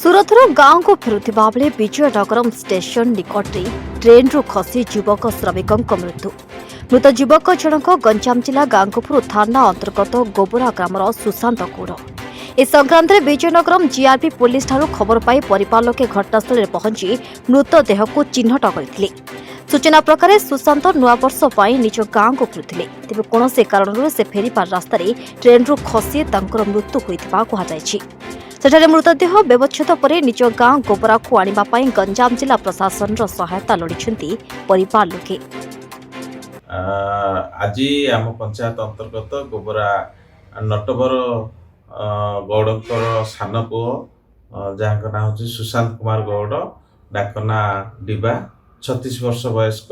ସୁରତରୁ ଗାଁକୁ ଫେରୁଥିବା ବେଳେ ବିଜୟନଗରମ୍ ଷ୍ଟେସନ ନିକଟରେ ଟ୍ରେନ୍ରୁ ଖସି ଯୁବକ ଶ୍ରମିକଙ୍କ ମୃତ୍ୟୁ। ମୃତ ଯୁବକ ଜଣକ ଗଞ୍ଜାମ ଜିଲ୍ଲା ଗାଙ୍ଗପୁର ଥାନା ଅନ୍ତର୍ଗତ ଗୋବରା ଗ୍ରାମର ସୁଶାନ୍ତ ଗୌଡ଼। ଏ ସଂକ୍ରାନ୍ତରେ ବିଜୟନଗରମ୍ ଜିଆର୍ପି ପୁଲିସଠାରୁ ଖବର ପାଇ ପରିବାର ଲୋକେ ଘଟଣାସ୍ଥଳରେ ପହଞ୍ଚି ମୃତଦେହକୁ ଚିହ୍ନଟ କରିଥିଲେ। ସୂଚନା ପ୍ରକାରେ ସୁଶାନ୍ତ ନୂଆବର୍ଷ ପାଇଁ ନିଜ ଗାଁକୁ ଫେରୁଥିଲେ। ତେବେ କୌଣସି କାରଣରୁ ସେ ଫେରିବା ରାସ୍ତାରେ ଟ୍ରେନ୍ରୁ ଖସି ତାଙ୍କର ମୃତ୍ୟୁ ହୋଇଥିବା କୁହାଯାଇଛି। ସେଠାରେ ମୃତଦେହ ବ୍ୟବଚ୍ଛେଦ ପରେ ନିଜ ଗାଁ ଗୋବରାକୁ ଆଣିବା ପାଇଁ ଗଞ୍ଜାମ ଜିଲ୍ଲା ପ୍ରଶାସନର ସହାୟତା ଲୋଡ଼ିଛନ୍ତି ପରିବାର ଲୋକେ। ଆଜି ଆମ ପଞ୍ଚାୟତ ଅନ୍ତର୍ଗତ ଗୋବରା ନଟବର ଗୌଡ଼ଙ୍କର ସାନ ପୁଅ ଯାହାଙ୍କ ନାଁ ହେଉଛି ସୁଶାନ୍ତ କୁମାର ଗୌଡ଼, ଡାକ ନାଁ ଡିବା, 36 ବର୍ଷ ବୟସ୍କ।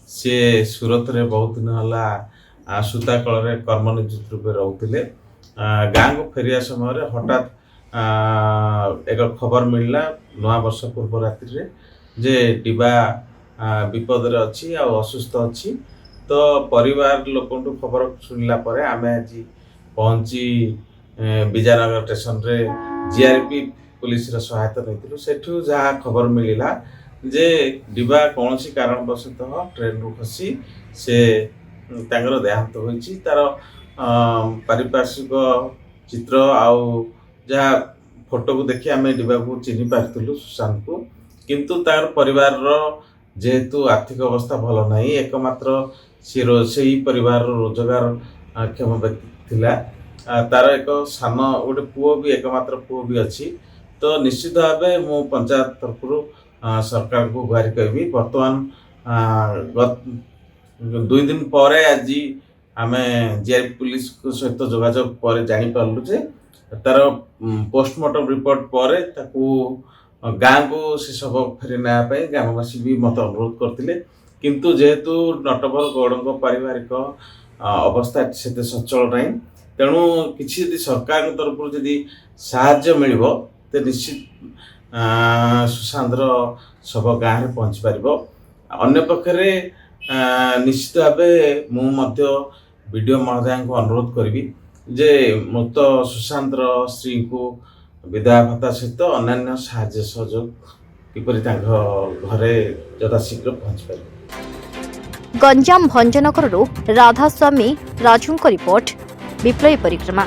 ସିଏ ସୁରତରେ ବହୁତ ଦିନ ହେଲା ସୂତା କଳରେ କର୍ମନିଯୁକ୍ତ ରୂପେ ରହୁଥିଲେ। ଗାଁକୁ ଫେରିବା ସମୟରେ ହଠାତ୍ ଏକ ଖବର ମିଳିଲା ନୂଆବର୍ଷ ପୂର୍ବ ରାତ୍ରିରେ ଯେ ଡିବା ବିପଦରେ ଅଛି ଆଉ ଅସୁସ୍ଥ ଅଛି। ତ ପରିବାର ଲୋକଙ୍କଠୁ ଖବର ଶୁଣିଲା ପରେ ଆମେ ଆଜି ପହଞ୍ଚି ବିଜୟନଗର ଷ୍ଟେସନରେ ଜିଆର୍ପି ପୁଲିସର ସହାୟତା ନେଇଥିଲୁ। ସେଠୁ ଯାହା ଖବର ମିଳିଲା ଯେ ଡିବା କୌଣସି କାରଣବଶତଃ ଟ୍ରେନ୍ରୁ ଖସି ସେ ତାଙ୍କର ଦେହାନ୍ତ ହୋଇଛି। ତାର ପାରିପାର୍ଶ୍ୱିକ ଚିତ୍ର ଆଉ ଯାହା ଫଟୋକୁ ଦେଖି ଆମେ ଡିବାକୁ ଚିହ୍ନି ପାରିଥିଲୁ ସୁଶାନ୍ତକୁ। କିନ୍ତୁ ତାର ପରିବାରର ଯେହେତୁ ଆର୍ଥିକ ଅବସ୍ଥା ଭଲ ନାହିଁ, ଏକମାତ୍ର ସେଇ ପରିବାରର ରୋଜଗାର କ୍ଷମ ବ୍ୟକ୍ତି ଥିଲା। ତାର ଏକ ସାନ ଗୋଟେ ପୁଅ ବି ଏକମାତ୍ର ପୁଅ ବି ଅଛି। ତ ନିଶ୍ଚିତ ଭାବେ ମୁଁ ପଞ୍ଚାୟତ ତରଫରୁ ସରକାରଙ୍କୁ ଗୁହାରି କରିବି। ବର୍ତ୍ତମାନ 2 ଦିନ ପରେ ଆଜି ଆମେ ଜିଆର୍ପି ପୁଲିସ ସହିତ ଯୋଗାଯୋଗ ପରେ ଜାଣିପାରିଲୁ ଯେ ତାର ପୋଷ୍ଟମର୍ଟମ ରିପୋର୍ଟ ପରେ ତାକୁ ଗାଁକୁ ସେ ଶବ ଫେରି ନେବା ପାଇଁ ଗ୍ରାମବାସୀ ବି ମୋତେ ଅନୁରୋଧ କରିଥିଲେ। କିନ୍ତୁ ଯେହେତୁ ନଟବର ଗୌଡ଼ଙ୍କ ପାରିବାରିକ ଅବସ୍ଥା ସେତେ ସଚଳ ନାହିଁ, ତେଣୁ କିଛି ଯଦି ସରକାରଙ୍କ ତରଫରୁ ଯଦି ସାହାଯ୍ୟ ମିଳିବ ତ ନିଶ୍ଚିତ ସୁଶାନ୍ତର ଶବ ଗାଁରେ ପହଞ୍ଚି ପାରିବ। ଅନ୍ୟପକ୍ଷରେ ନିଶ୍ଚିତ ଭାବେ ମୁଁ ମଧ୍ୟ ବିଡ଼ିଓ ମହୋଦୟଙ୍କୁ ଅନୁରୋଧ କରିବି ଯେ ମୃତ ସୁଶାନ୍ତର ସ୍ତ୍ରୀଙ୍କୁ ବିଧବା ଭତ୍ତା ସହିତ ଅନ୍ୟାନ୍ୟ ସାହାଯ୍ୟ ସହଯୋଗ କିପରି ତାଙ୍କ ଘରେ ଯଥାଶୀଘ୍ର ପହଞ୍ଚି ପାରିବ। ଗଞ୍ଜାମ ଭଞ୍ଜନଗରରୁ ରାଧାସ୍ୱାମୀ ରାଜୁଙ୍କ ରିପୋର୍ଟ, ବିପ୍ଳବୀ ପରିକ୍ରମା।